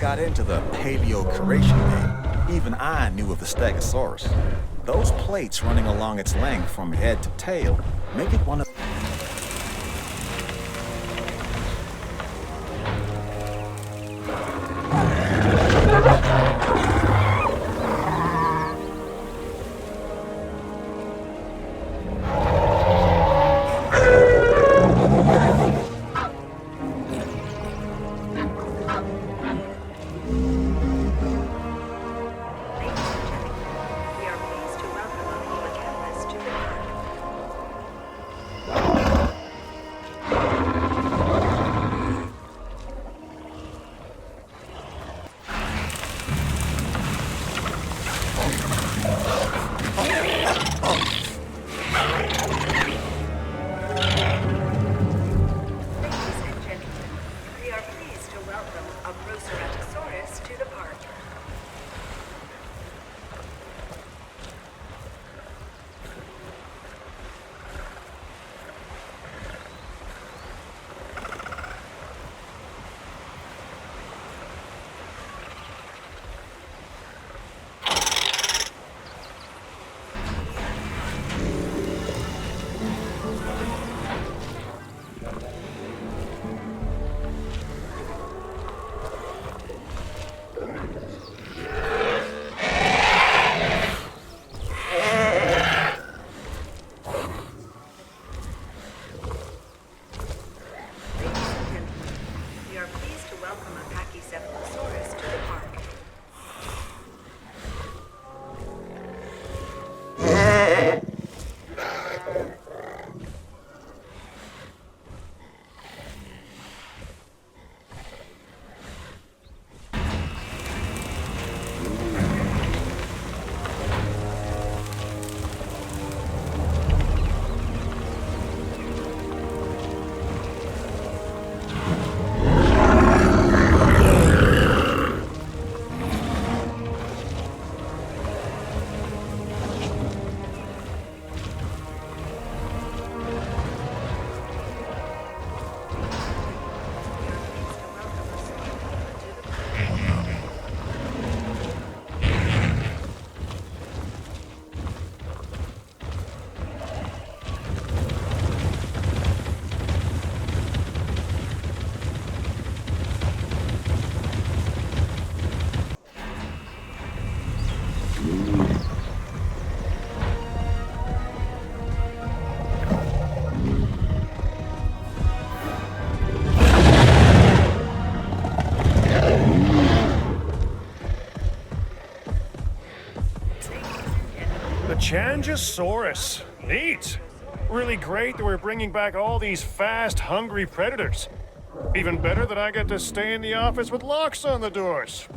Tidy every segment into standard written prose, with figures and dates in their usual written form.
got into the paleo-curation game, even I knew of the stegosaurus. Those plates running along its length from head to tail make it one of Majungasaurus. Neat. Really great that we're bringing back all these fast, hungry predators. Even better that I get to stay in the office with locks on the doors.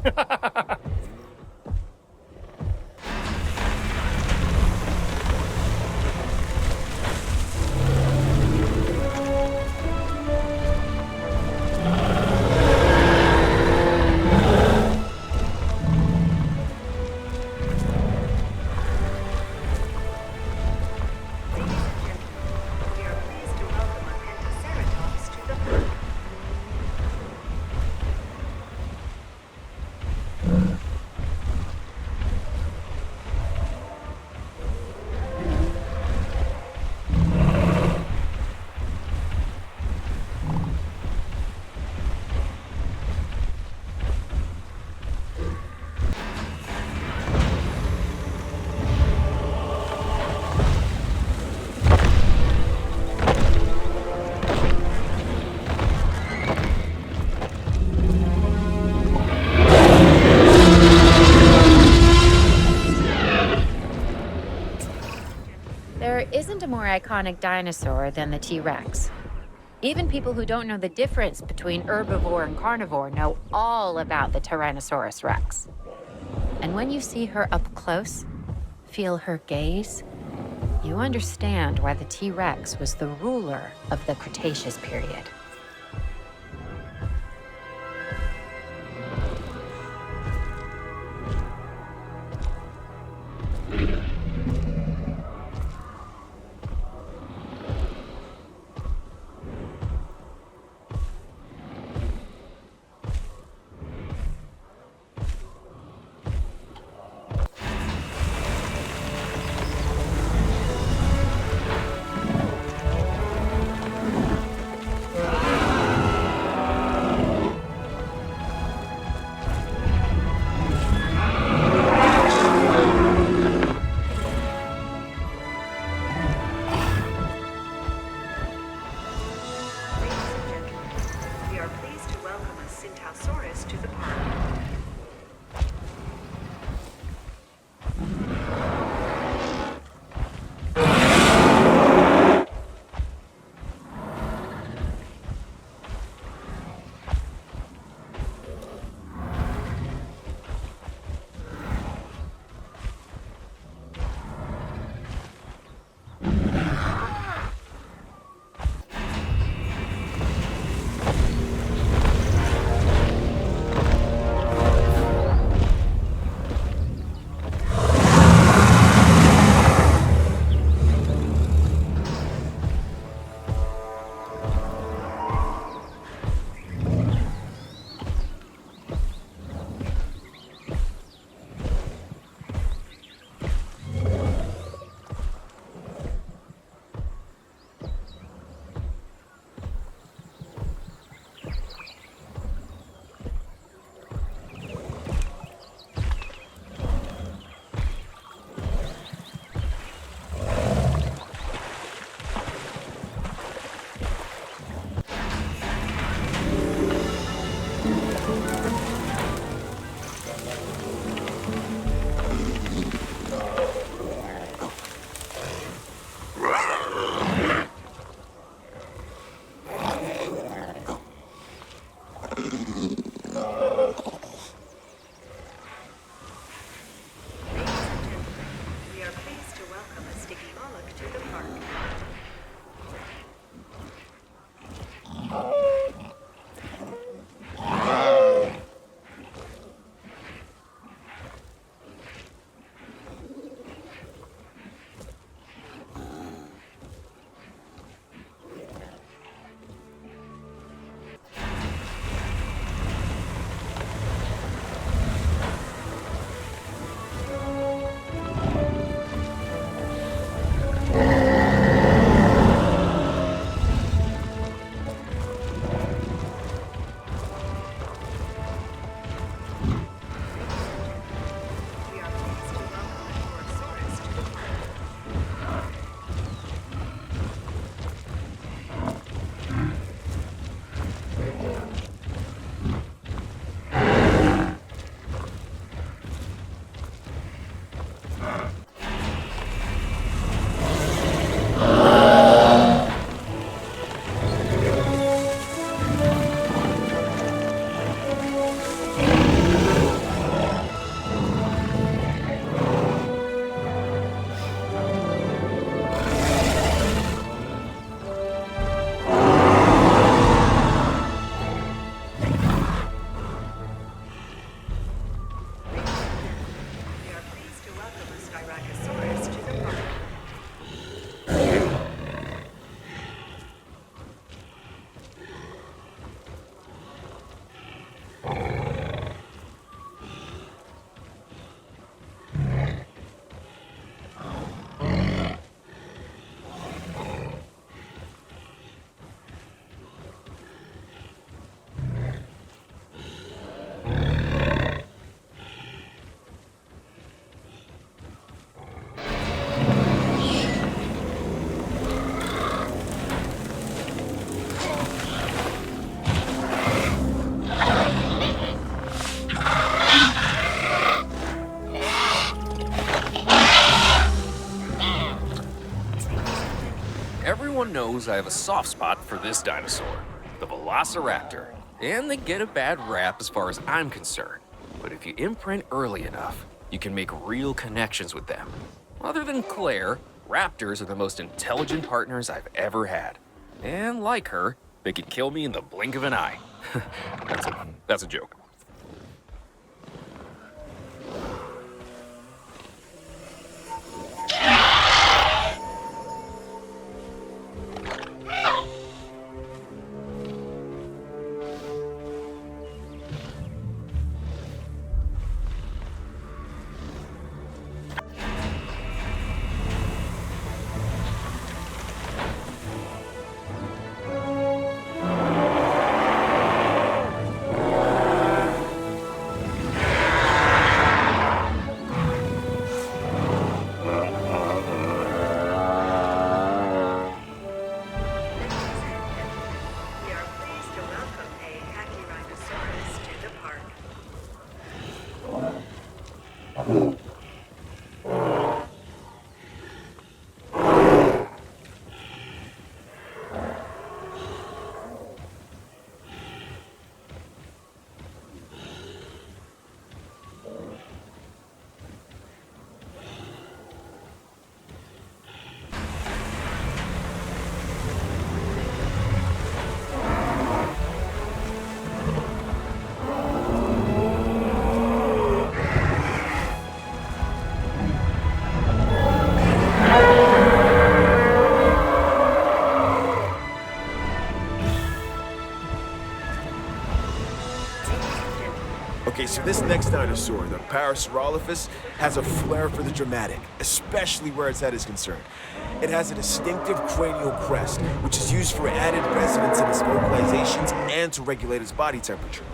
Isn't a more iconic dinosaur than the T-Rex. Even people who don't know the difference between herbivore and carnivore know all about the Tyrannosaurus Rex. And when you see her up close, feel her gaze, you understand why the T-Rex was the ruler of the Cretaceous period. knows I have a soft spot for this dinosaur, the velociraptor. And they get a bad rap as far as I'm concerned. But if you imprint early enough, you can make real connections with them. Other than Claire, raptors are the most intelligent partners I've ever had. And like her, they can kill me in the blink of an eye. That's a joke. Okay, so this next dinosaur, the Paracerolophus, has a flair for the dramatic, especially where its head is concerned. It has a distinctive cranial crest, which is used for added resonance in its vocalizations and to regulate its body temperature.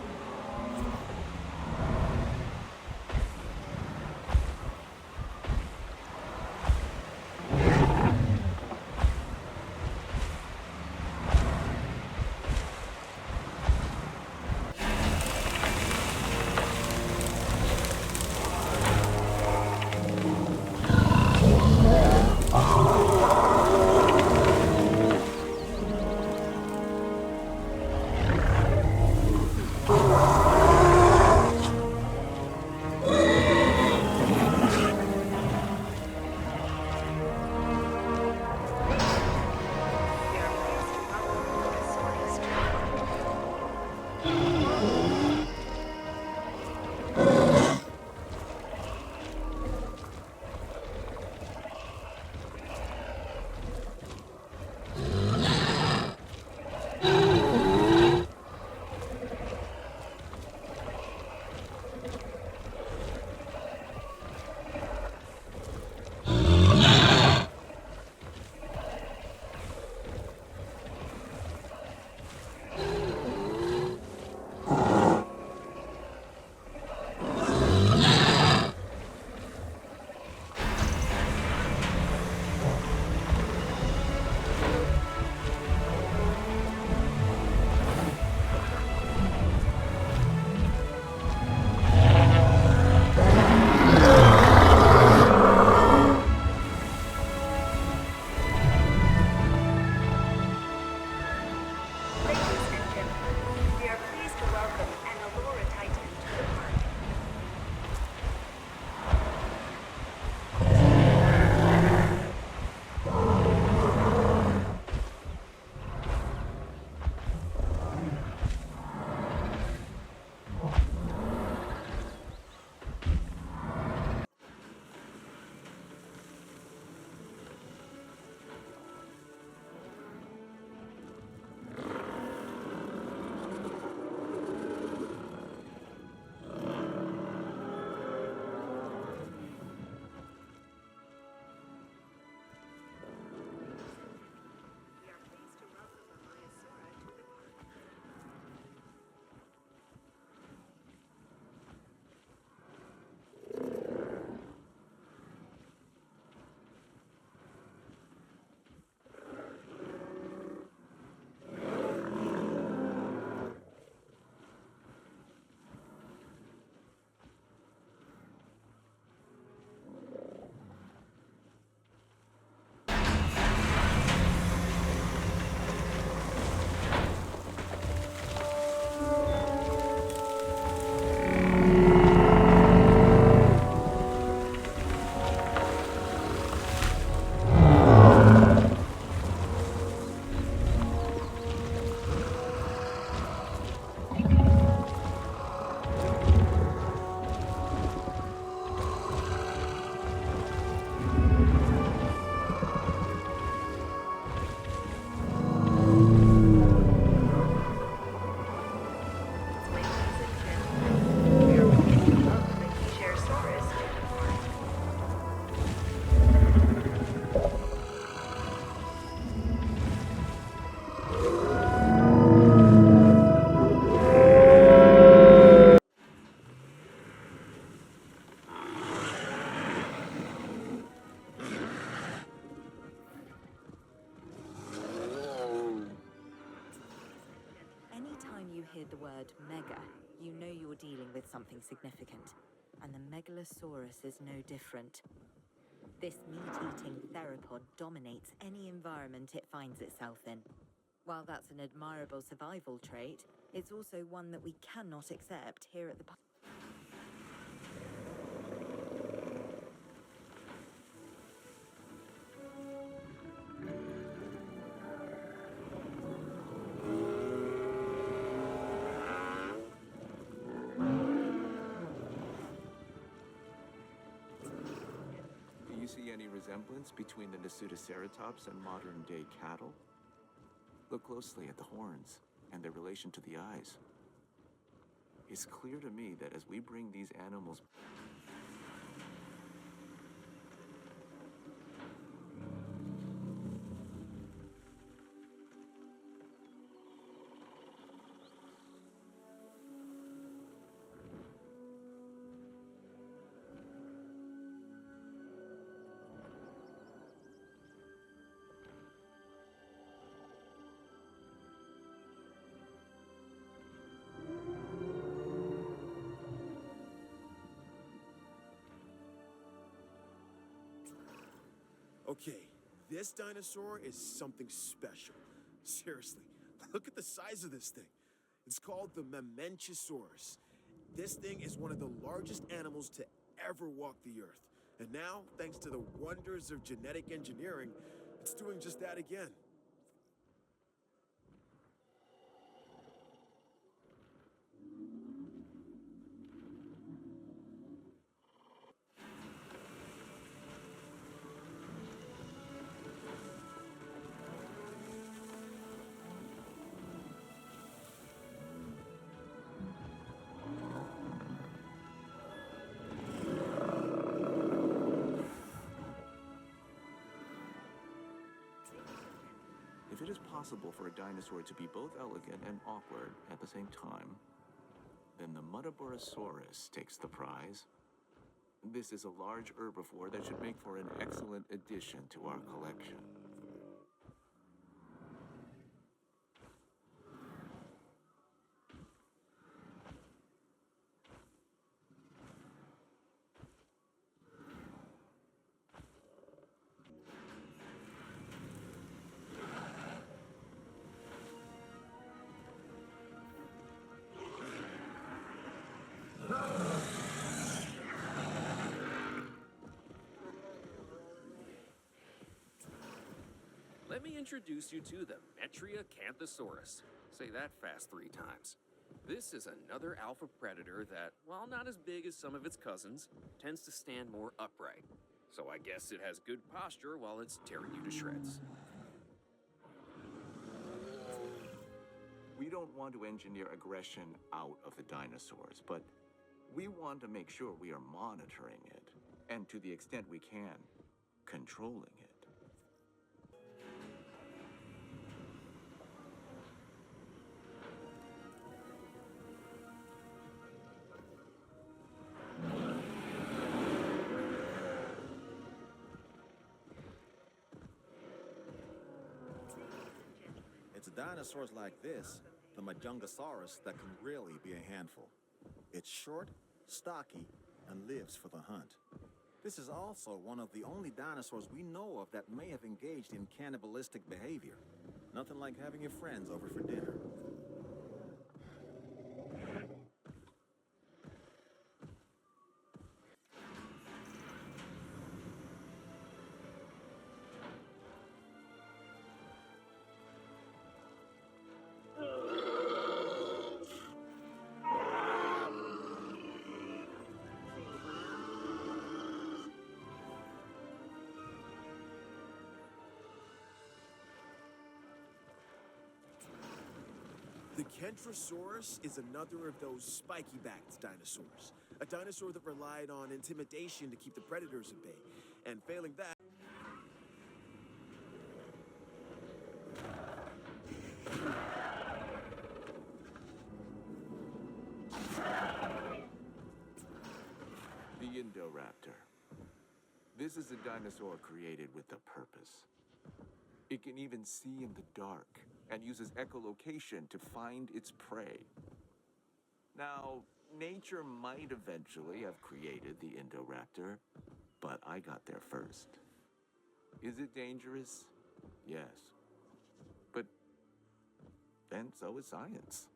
you're dealing with something significant, and the Megalosaurus is no different. This meat-eating theropod dominates any environment it finds itself in. While that's an admirable survival trait, it's also one that we cannot accept here at the... Do you see any resemblance between the Nasutoceratops and modern-day cattle? Look closely at the horns and their relation to the eyes. It's clear to me that as we bring these animals... Okay, this dinosaur is something special. Seriously, look at the size of this thing. It's called the Majungasaurus. This thing is one of the largest animals to ever walk the earth. And now, thanks to the wonders of genetic engineering, it's doing just that again. If it is possible for a dinosaur to be both elegant and awkward at the same time, then the Muttaburrasaurus takes the prize. This is a large herbivore that should make for an excellent addition to our collection. Let me introduce you to the Giganotosaurus. Say that fast 3 times. This is another alpha predator that, while not as big as some of its cousins, tends to stand more upright. So I guess it has good posture while it's tearing you to shreds. We don't want to engineer aggression out of the dinosaurs, but we want to make sure we are monitoring it, and to the extent we can, controlling it. It's dinosaurs like this, the Majungasaurus, that can really be a handful. It's short, stocky, and lives for the hunt. This is also one of the only dinosaurs we know of that may have engaged in cannibalistic behavior. Nothing like having your friends over for dinner. The Carcharodontosaurus is another of those spiky-backed dinosaurs. A dinosaur that relied on intimidation to keep the predators at bay. And failing that... The Indoraptor. This is a dinosaur created with a purpose. It can even see in the dark and uses echolocation to find its prey. Now, nature might eventually have created the Indoraptor, but I got there first. Is it dangerous? Yes. But then so is science.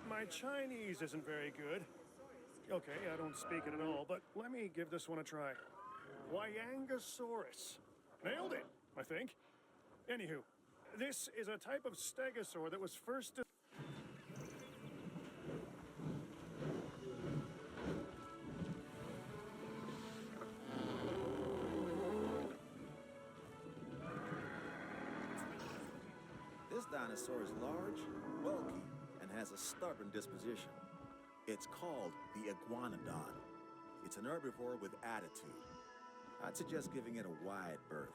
My Chinese isn't very good. Okay, I don't speak it at all, but let me give this one a try. Majungasaurus. Nailed it, I think. Anywho, this is a type of stegosaur that was first... This dinosaur is large, bulky, and has a stubborn disposition. It's called the iguanodon. It's an herbivore with attitude. I'd suggest giving it a wide berth.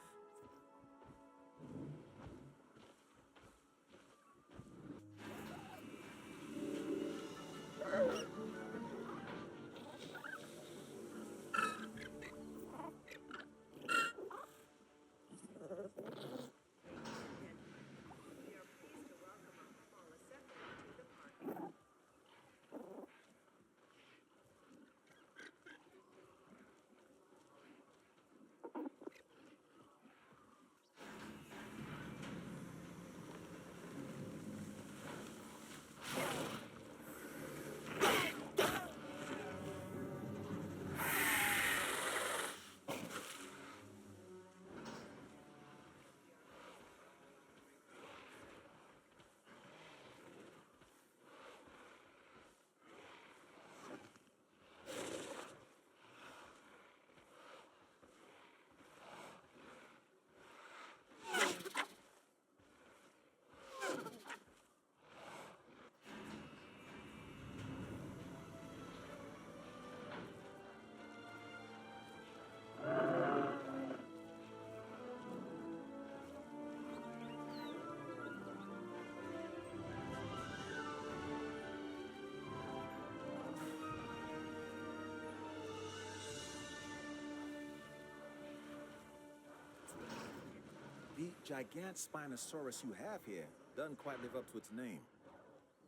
The gigantic Spinosaurus you have here doesn't quite live up to its name.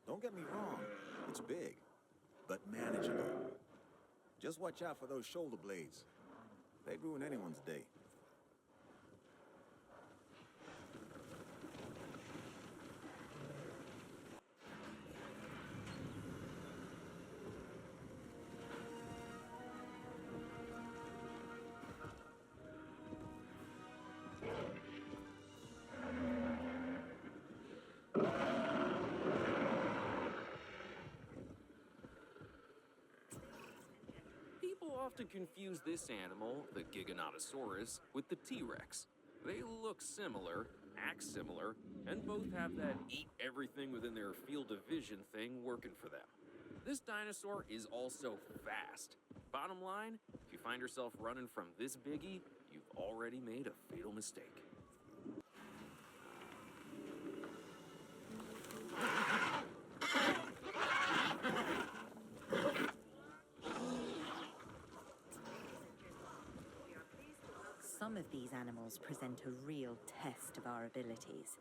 Don't get me wrong, it's big, but manageable. Just watch out for those shoulder blades. They'd ruin anyone's day. People often confuse this animal, the Giganotosaurus, with the T-Rex. They look similar, act similar, and both have that eat everything within their field of vision thing working for them. This dinosaur is also fast. Bottom line, if you find yourself running from this biggie, you've already made a fatal mistake. some of these animals present a real test of our abilities.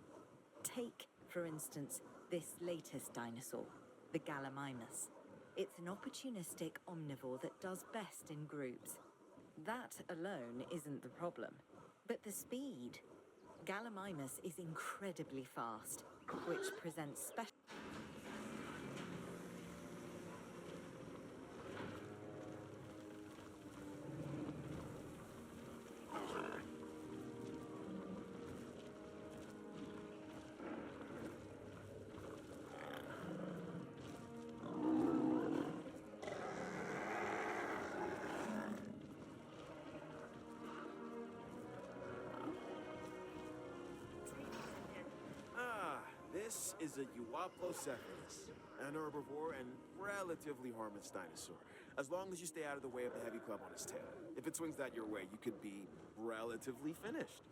Take, for instance, this latest dinosaur, the Gallimimus. It's an opportunistic omnivore that does best in groups. That alone isn't the problem, but the speed. Gallimimus is incredibly fast, which presents special... This is a Euoplocephalus, an herbivore and relatively harmless dinosaur, as long as you stay out of the way of the heavy club on his tail. If it swings that your way, you could be relatively finished.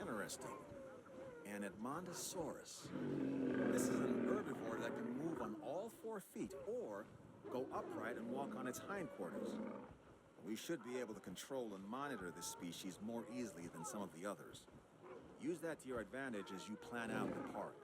Interesting. An Edmontosaurus. This is an herbivore that can move on all 4 feet or go upright and walk on its hindquarters. We should be able to control and monitor this species more easily than some of the others. Use that to your advantage as you plan out the park.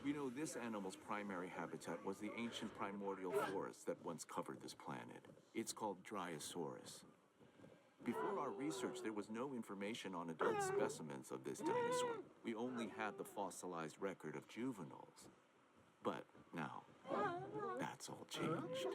We know this animal's primary habitat was the ancient primordial forest that once covered this planet. It's called Drysaurus. Before our research, there was no information on adult specimens of this dinosaur. We only had the fossilized record of juveniles. But now, that's all changed.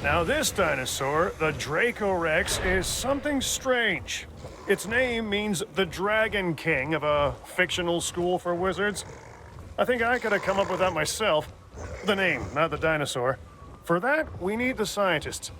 Now this dinosaur, the Draco Rex, is something strange. Its name means the Dragon King of a fictional school for wizards. I think I could have come up with that myself. The name, not the dinosaur. For that, we need the scientists.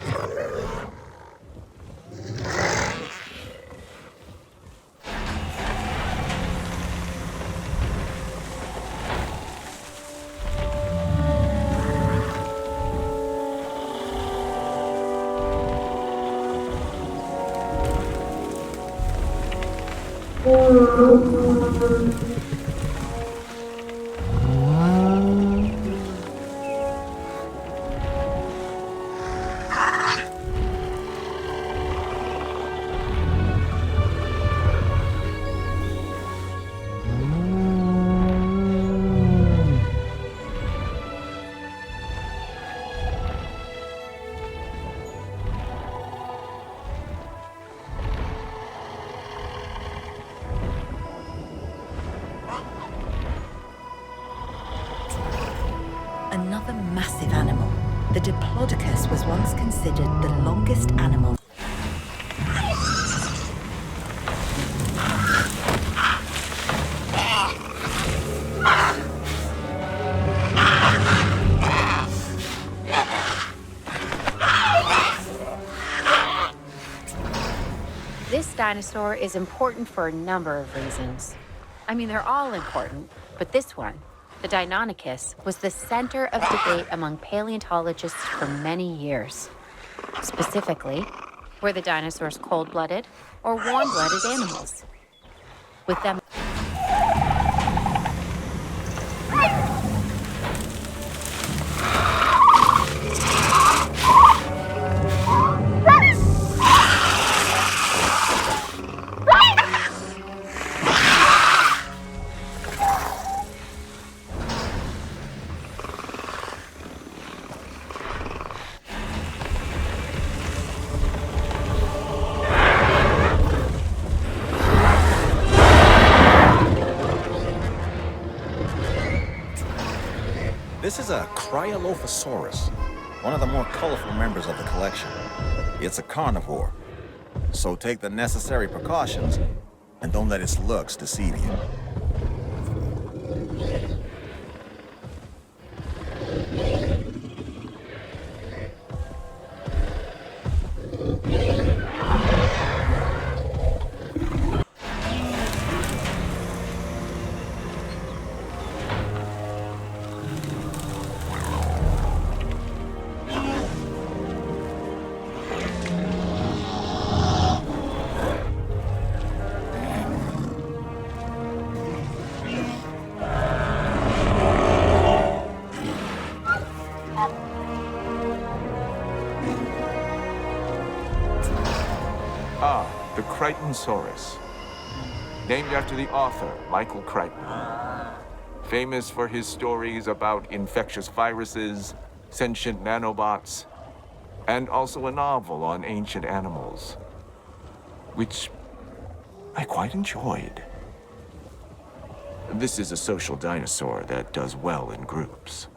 Another massive animal. The Diplodocus was once considered the longest animal. dinosaur is important for a number of reasons. I mean, they're all important, but this one, the Deinonychus, was the center of debate among paleontologists for many years. Specifically, were the dinosaurs cold-blooded or warm-blooded animals? With them This is a Carcharodontosaurus, one of the more colorful members of the collection. It's a carnivore, so take the necessary precautions and don't let its looks deceive you. The Corythosaurus, named after the author, Michael Crichton. Famous for his stories about infectious viruses, sentient nanobots, and also a novel on ancient animals, which I quite enjoyed. This is a social dinosaur that does well in groups.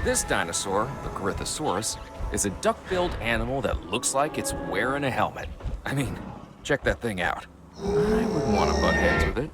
This dinosaur, the Corythosaurus, is a duck-billed animal that looks like it's wearing a helmet. I mean, check that thing out. I wouldn't want to butt heads with it.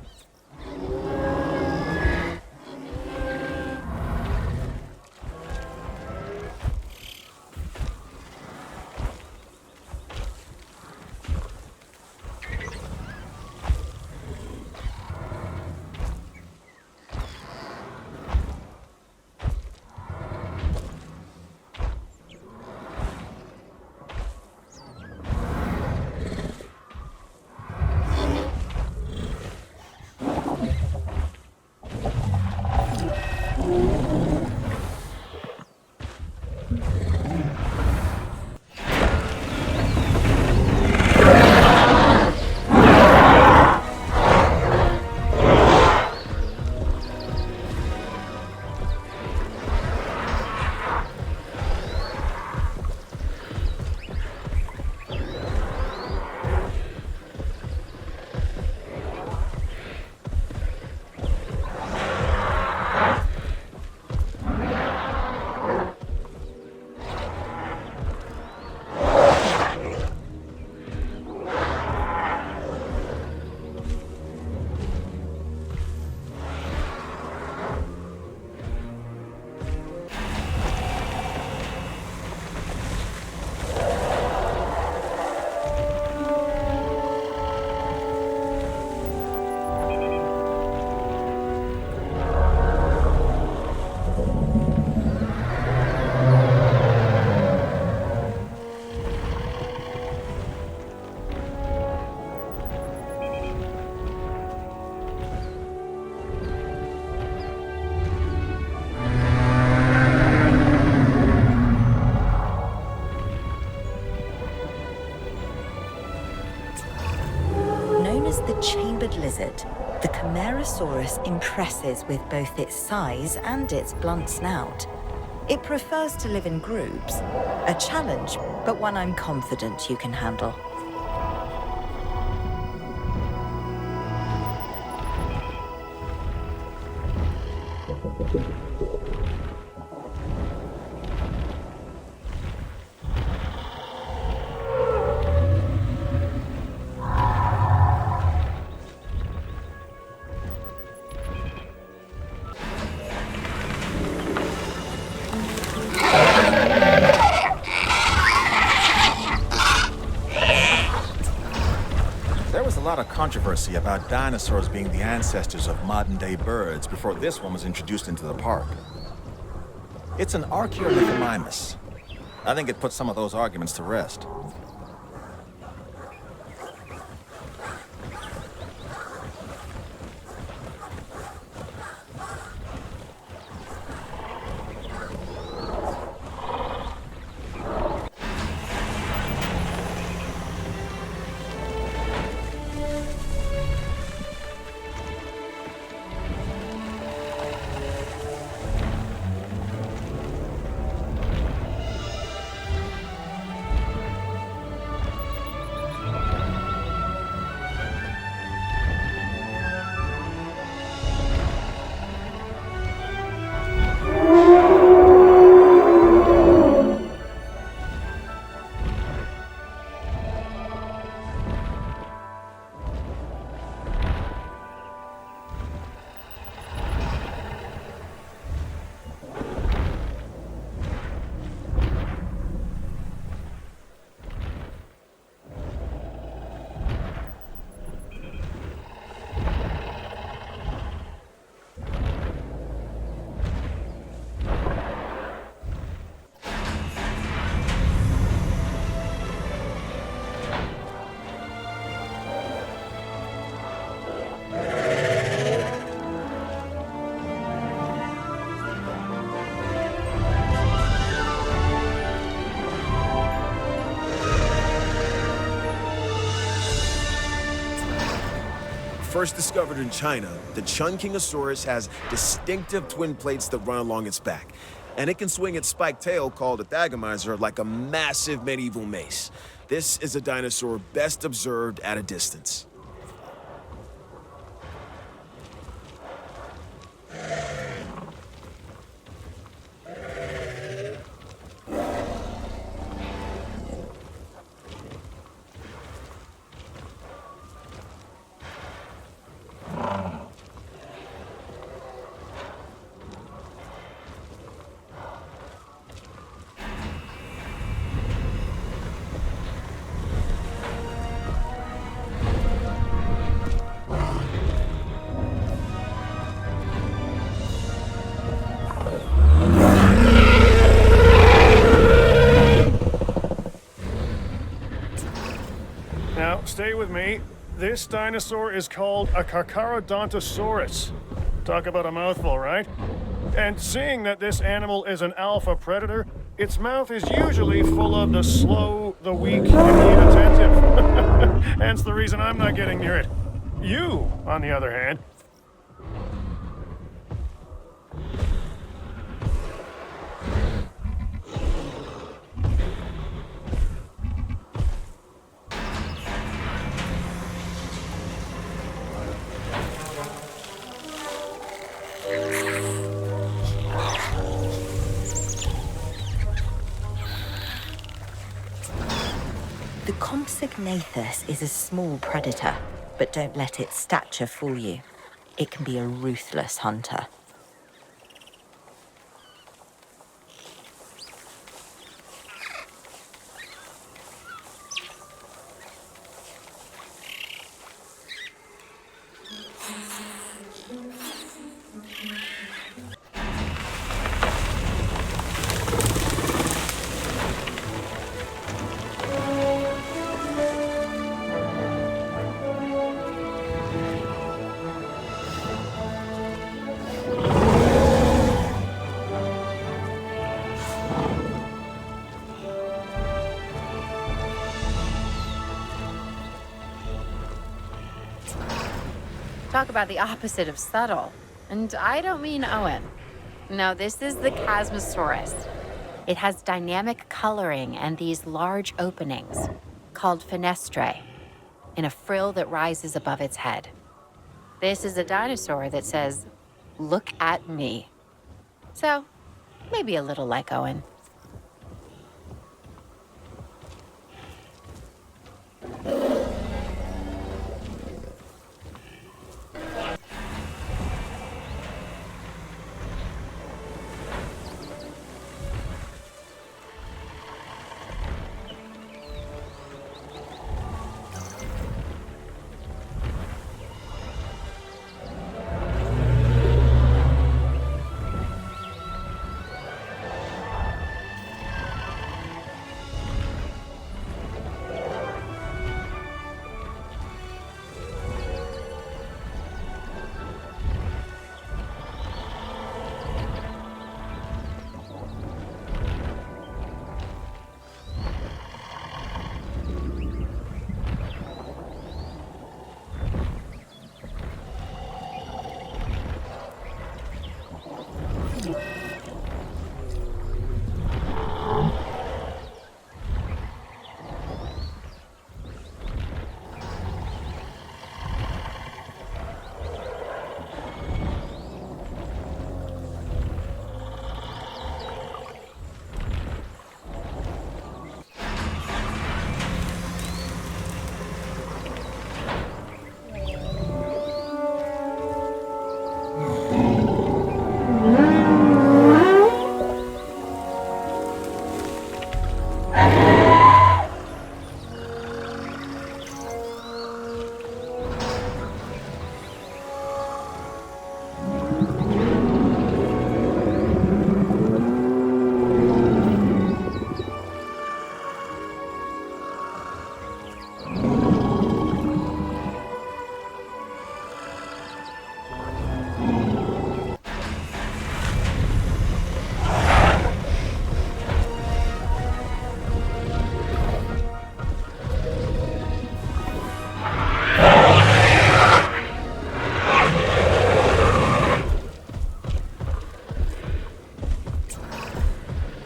Lizard, the Camarasaurus impresses with both its size and its blunt snout. It prefers to live in groups, a challenge, but one I'm confident you can handle. There was a lot of controversy about dinosaurs being the ancestors of modern-day birds before this one was introduced into the park. It's an Archaeolithomimus. I think it puts some of those arguments to rest. First discovered in China, the Chungkingosaurus has distinctive twin plates that run along its back. And it can swing its spiked tail, called a thagomizer, like a massive medieval mace. This is a dinosaur best observed at a distance. Now, stay with me. This dinosaur is called a Carcharodontosaurus. Talk about a mouthful, right? And seeing that this animal is an alpha predator, its mouth is usually full of the slow, the weak, and the inattentive. Hence the reason I'm not getting near it. You, on the other hand, The Compsognathus is a small predator, but don't let its stature fool you. It can be a ruthless hunter. Talk about the opposite of subtle. And I don't mean Owen. No, this is the Chasmosaurus. It has dynamic coloring and these large openings, called fenestrae, in a frill that rises above its head. This is a dinosaur that says, "Look at me." So, maybe a little like Owen.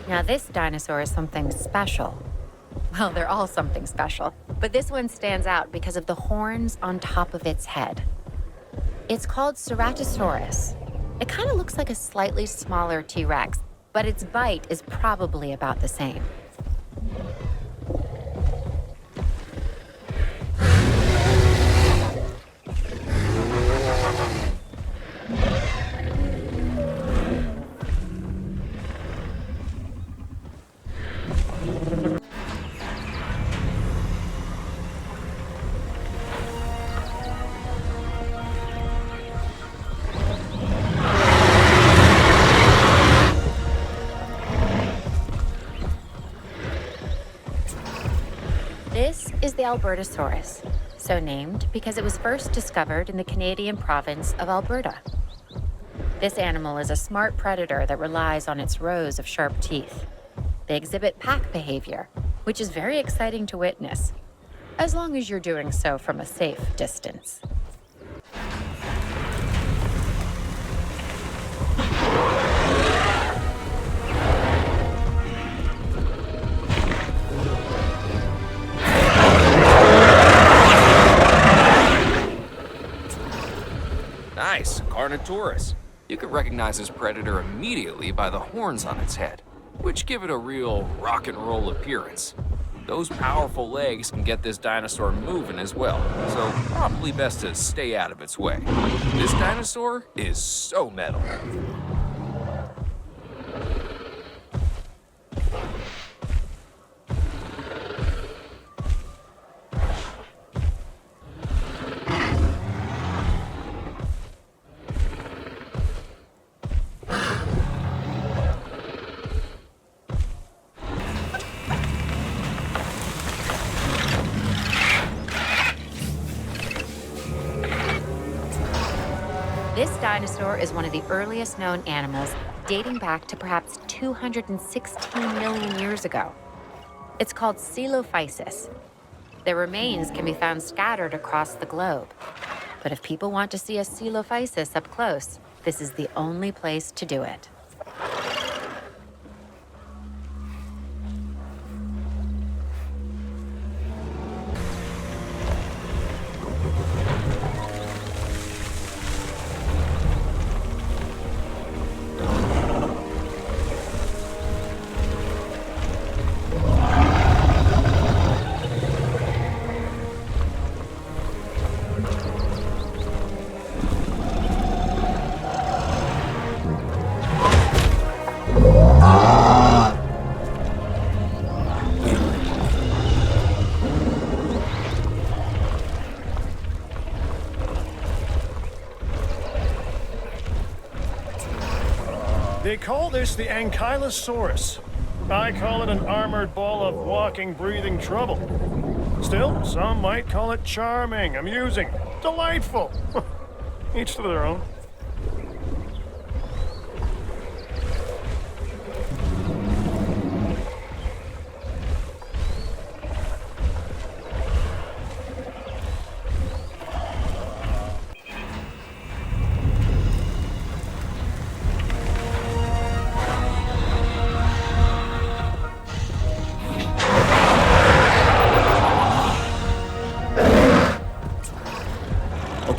Now this dinosaur is something special. Well, they're all something special, but this one stands out because of the horns on top of its head. It's called Ceratosaurus. It kind of looks like a slightly smaller T-Rex, but its bite is probably about the same. This is the Albertosaurus, so named because it was first discovered in the Canadian province of Alberta. This animal is a smart predator that relies on its rows of sharp teeth. They exhibit pack behavior, which is very exciting to witness, as long as you're doing so from a safe distance. Nice, Carnotaurus. You can recognize this predator immediately by the horns on its head, which give it a real rock and roll appearance. Those powerful legs can get this dinosaur moving as well, so probably best to stay out of its way. This dinosaur is so metal. This dinosaur is one of the earliest known animals, dating back to perhaps 216 million years ago. It's called Coelophysis. Their remains can be found scattered across the globe. But if people want to see a Coelophysis up close, this is the only place to do it. They call this the Ankylosaurus. I call it an armored ball of walking, breathing trouble. Still, some might call it charming, amusing, delightful. Each to their own.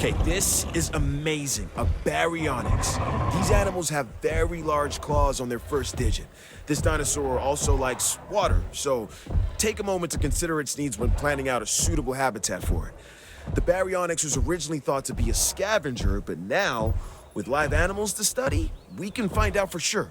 Okay, this is amazing. A baryonyx. These animals have very large claws on their first digit. This dinosaur also likes water, so take a moment to consider its needs when planning out a suitable habitat for it. The baryonyx was originally thought to be a scavenger, but now, with live animals to study, we can find out for sure.